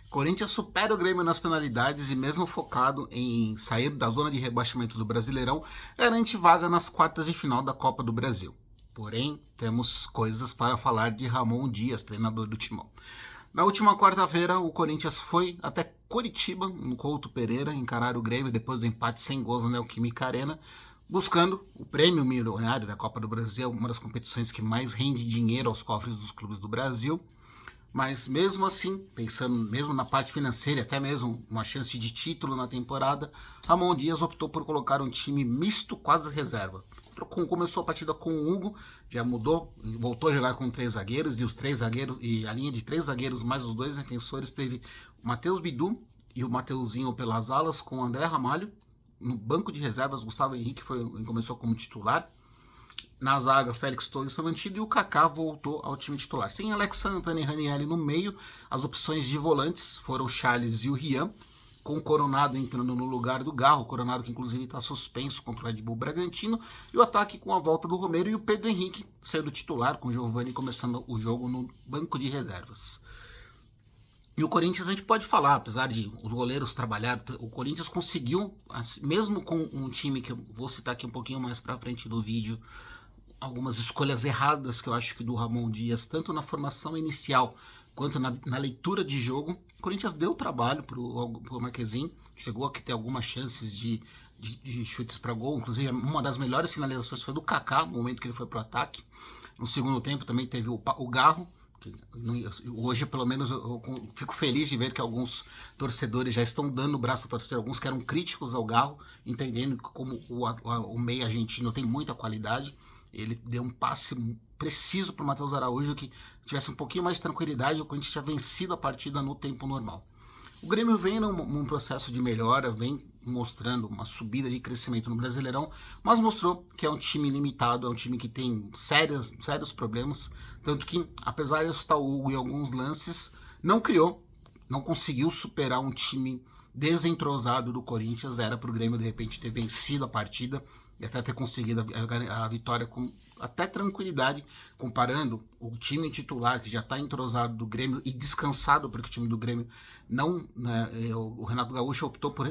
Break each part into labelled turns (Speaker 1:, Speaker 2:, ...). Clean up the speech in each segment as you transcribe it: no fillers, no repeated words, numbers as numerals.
Speaker 1: Corinthians supera o Grêmio nas penalidades e mesmo focado em sair da zona de rebaixamento do Brasileirão, garante vaga nas quartas de final da Copa do Brasil. Porém, temos coisas para falar de Ramon Dias, treinador do Timão. Na última quarta-feira, o Corinthians foi até Curitiba, no Couto Pereira, encarar o Grêmio depois do empate sem gols na Neoquímica Arena, buscando o prêmio milionário da Copa do Brasil, uma das competições que mais rende dinheiro aos cofres dos clubes do Brasil. Mas mesmo assim, pensando mesmo na parte financeira, até mesmo uma chance de título na temporada, Ramon Dias optou por colocar um time misto, quase reserva. Começou a partida com o Hugo, já mudou, voltou a jogar com 3 zagueiros, e os 3 zagueiros, e a linha de 3 zagueiros mais os 2 defensores teve o Matheus Bidu e o Mateuzinho pelas alas, com o André Ramalho. No banco de reservas, Gustavo Henrique começou como titular. Na zaga, Félix Torres foi mantido e o Kaká voltou ao time titular. Sem Alex Santana e Ranieri no meio, as opções de volantes foram o Charles e o Rian, com o Coronado entrando no lugar do Garro, o Coronado que inclusive está suspenso contra o Red Bull Bragantino, e o ataque com a volta do Romero e o Pedro Henrique sendo titular, com o Giovani começando o jogo no banco de reservas. E o Corinthians a gente pode falar, apesar de os goleiros trabalharem, o Corinthians conseguiu, mesmo com um time que eu vou citar aqui um pouquinho mais para frente do vídeo, algumas escolhas erradas que eu acho que do Ramon Dias, tanto na formação inicial quanto na leitura de jogo. O Corinthians deu trabalho pro Marquezin, chegou a ter algumas chances de chutes para gol, inclusive uma das melhores finalizações foi do Kaká, no momento que ele foi pro ataque. No segundo tempo também teve o Garro, que hoje pelo menos eu fico feliz de ver que alguns torcedores já estão dando o braço a torcer, alguns que eram críticos ao Garro, entendendo que como o meio argentino tem muita qualidade. Ele deu um passe preciso para o Matheus Araújo, que tivesse um pouquinho mais de tranquilidade, o Corinthians tinha vencido a partida no tempo normal. O Grêmio vem num processo de melhora, vem mostrando uma subida de crescimento no Brasileirão, mas mostrou que é um time limitado, é um time que tem sérios problemas, tanto que, apesar de estar o Hugo em alguns lances, não conseguiu superar um time desentrosado do Corinthians. Era para o Grêmio de repente ter vencido a partida e até ter conseguido a vitória com até tranquilidade, comparando o time titular que já está entrosado do Grêmio e descansado, porque o time do Grêmio não, né, o Renato Gaúcho optou por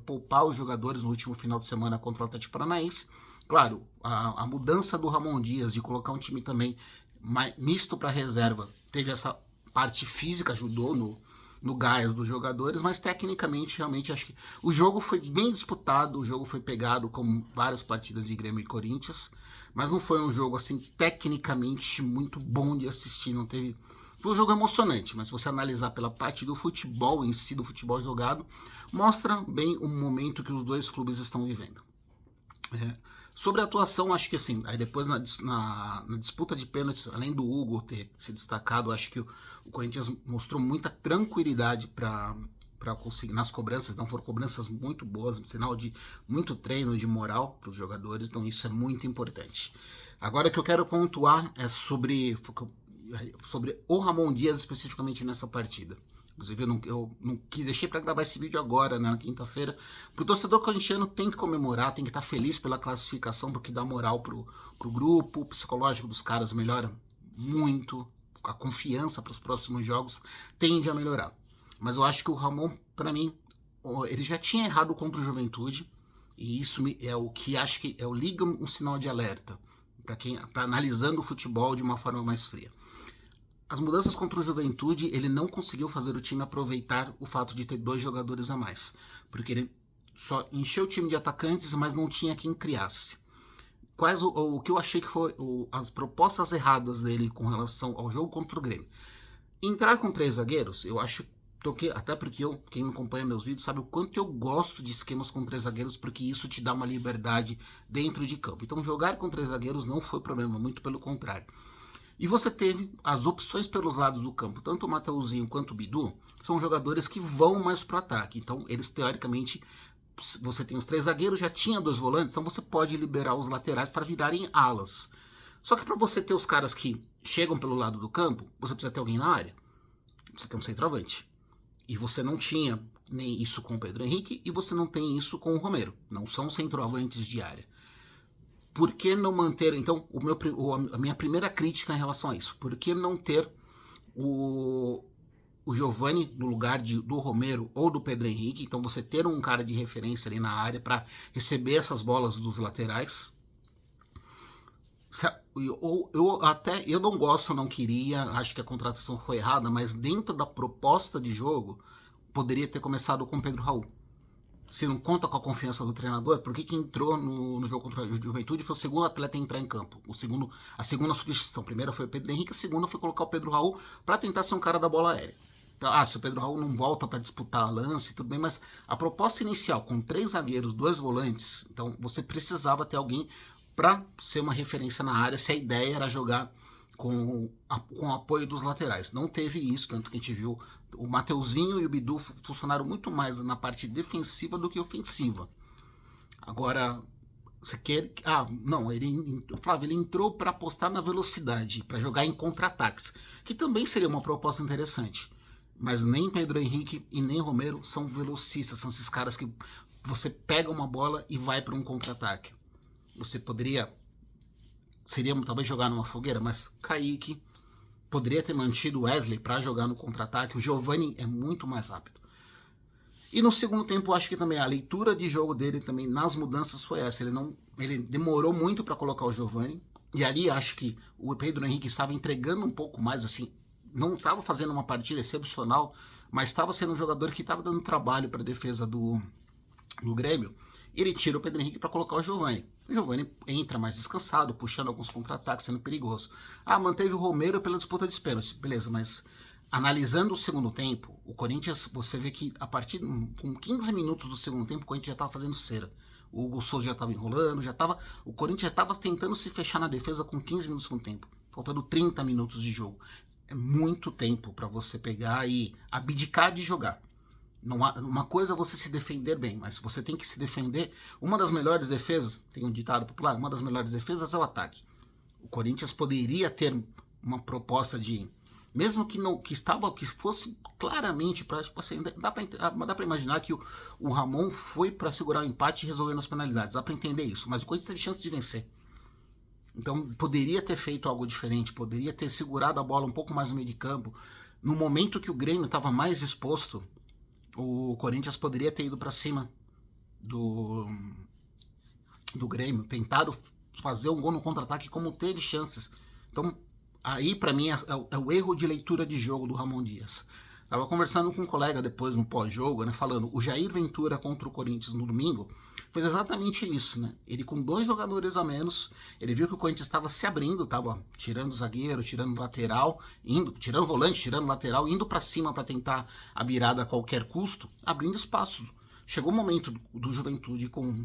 Speaker 1: poupar os jogadores no último final de semana contra o Atlético Paranaense. Claro, a mudança do Ramon Dias de colocar um time também misto para reserva, teve essa parte física, ajudou no gás dos jogadores, mas tecnicamente realmente acho que o jogo foi bem disputado, o jogo foi pegado como várias partidas de Grêmio e Corinthians, mas não foi um jogo assim tecnicamente muito bom de assistir, não teve. Foi um jogo emocionante, mas se você analisar pela parte do futebol em si, do futebol jogado, mostra bem o momento que os dois clubes estão vivendo. Sobre a atuação, acho que assim, aí depois na disputa de pênaltis, além do Hugo ter se destacado, acho que o Corinthians mostrou muita tranquilidade para conseguir nas cobranças. Não foram cobranças muito boas, sinal de muito treino, de moral para os jogadores, então isso é muito importante. Agora o que eu quero pontuar é sobre o Ramon Dias especificamente nessa partida. Inclusive, eu não deixei para gravar esse vídeo agora, né, na quinta-feira. Pro torcedor corintiano tem que comemorar, tem que estar feliz pela classificação, porque dá moral pro grupo, o psicológico dos caras melhora muito, a confiança para os próximos jogos tende a melhorar. Mas eu acho que o Ramon, para mim, ele já tinha errado contra o Juventude, e isso é o que acho que liga um sinal de alerta para analisando o futebol de uma forma mais fria. As mudanças contra o Juventude, ele não conseguiu fazer o time aproveitar o fato de ter 2 jogadores a mais, porque ele só encheu o time de atacantes, mas não tinha quem criasse. Quais o que eu achei que foram as propostas erradas dele com relação ao jogo contra o Grêmio? Entrar com 3 zagueiros, eu acho, até porque quem acompanha meus vídeos sabe o quanto eu gosto de esquemas com 3 zagueiros, porque isso te dá uma liberdade dentro de campo. Então jogar com 3 zagueiros não foi problema, muito pelo contrário. E você teve as opções pelos lados do campo, tanto o Mateuzinho quanto o Bidu, são jogadores que vão mais para o ataque. Então, eles teoricamente, você tem os 3 zagueiros, já tinha 2 volantes, então você pode liberar os laterais para virarem alas. Só que para você ter os caras que chegam pelo lado do campo, você precisa ter alguém na área. Você tem um centroavante. E você não tinha nem isso com o Pedro Henrique e você não tem isso com o Romero. Não são centroavantes de área. Por que não manter, então, a minha primeira crítica em relação a isso, por que não ter o Giovani no lugar do Romero ou do Pedro Henrique, então você ter um cara de referência ali na área para receber essas bolas dos laterais. Eu não gosto, não queria, acho que a contratação foi errada, mas dentro da proposta de jogo, poderia ter começado com o Pedro Raul. Se não conta com a confiança do treinador, por que entrou no jogo contra a Juventude foi o segundo atleta a entrar em campo? A segunda substituição. A primeira foi o Pedro Henrique, a segunda foi colocar o Pedro Raul para tentar ser um cara da bola aérea. Então, se o Pedro Raul não volta para disputar a lance, tudo bem, mas a proposta inicial, com 3 zagueiros, 2 volantes, então você precisava ter alguém para ser uma referência na área, se a ideia era jogar com o apoio dos laterais. Não teve isso, tanto que a gente viu o Mateuzinho e o Bidu funcionaram muito mais na parte defensiva do que ofensiva. Agora, você quer... não, Flávio, ele entrou para apostar na velocidade, para jogar em contra-ataques, que também seria uma proposta interessante. Mas nem Pedro Henrique e nem Romero são velocistas, são esses caras que você pega uma bola e vai para um contra-ataque. Você seria talvez jogar numa fogueira, mas Kaique poderia ter mantido o Wesley para jogar no contra-ataque. O Giovani é muito mais rápido. E no segundo tempo, acho que também a leitura de jogo dele também nas mudanças foi essa. Ele demorou muito para colocar o Giovani. E ali acho que o Pedro Henrique estava entregando um pouco mais, assim, não estava fazendo uma partida excepcional, mas estava sendo um jogador que estava dando trabalho para a defesa do Grêmio. Ele tira o Pedro Henrique para colocar o Giovani. O Giovani entra mais descansado, puxando alguns contra-ataques, sendo perigoso. Manteve o Romero pela disputa de pênaltis. Beleza, mas analisando o segundo tempo, o Corinthians, você vê que a partir com 15 minutos do segundo tempo, o Corinthians já estava fazendo cera. O Hugo Souza já estava enrolando, o Corinthians já estava tentando se fechar na defesa com 15 minutos do segundo tempo, faltando 30 minutos de jogo. É muito tempo para você pegar e abdicar de jogar. Uma coisa é você se defender bem, mas você tem que se defender. Uma das melhores defesas, tem um ditado popular, uma das melhores defesas é o ataque. O Corinthians poderia ter uma proposta de, mesmo que fosse claramente para, assim, dá para imaginar que o Ramon foi para segurar o empate e resolver nas penalidades, dá para entender isso, mas o Corinthians teve chance de vencer. Então poderia ter feito algo diferente, poderia ter segurado a bola um pouco mais no meio de campo. No momento que o Grêmio estava mais exposto, o Corinthians poderia ter ido para cima do Grêmio, tentado fazer um gol no contra-ataque como teve chances. Então, aí para mim é o erro de leitura de jogo do Ramon Dias. Estava conversando com um colega depois no pós-jogo, né, falando, o Jair Ventura contra o Corinthians no domingo fez exatamente isso, né? Ele com 2 jogadores a menos, ele viu que o Corinthians estava se abrindo, estava tirando o zagueiro, tirando o lateral, tirando o volante, tirando o lateral, indo para cima para tentar a virada a qualquer custo, abrindo espaço. Chegou o momento do Juventude com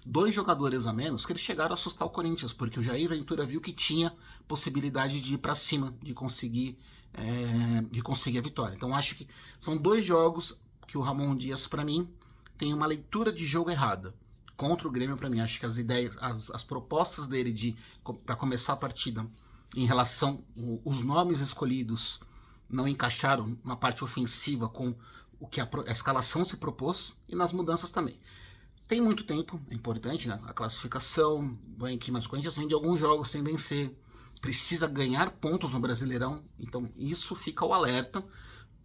Speaker 1: 2 jogadores a menos que eles chegaram a assustar o Corinthians, porque o Jair Ventura viu que tinha possibilidade de ir para cima, de conseguir a vitória. Então acho que são 2 jogos que o Ramon Dias, para mim, tem uma leitura de jogo errada. Contra o Grêmio, para mim, acho que as ideias, as propostas dele para começar a partida em relação os nomes escolhidos não encaixaram na parte ofensiva com o que a escalação se propôs, e nas mudanças também. Tem muito tempo, é importante, né? A classificação, mas o Corinthians vem de alguns jogos sem vencer, precisa ganhar pontos no Brasileirão, então isso fica o alerta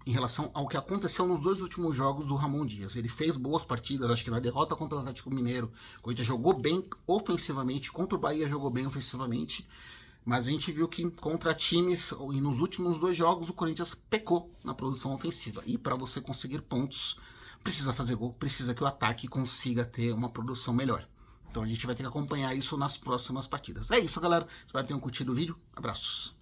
Speaker 1: em relação ao que aconteceu nos 2 últimos jogos do Ramon Dias. Ele fez boas partidas, acho que na derrota contra o Atlético Mineiro, o Corinthians jogou bem ofensivamente, contra o Bahia jogou bem ofensivamente, mas a gente viu que contra times, e nos últimos 2 jogos, o Corinthians pecou na produção ofensiva. E para você conseguir pontos, precisa fazer gol, precisa que o ataque consiga ter uma produção melhor. Então a gente vai ter que acompanhar isso nas próximas partidas. É isso, galera. Espero que tenham curtido o vídeo. Abraços.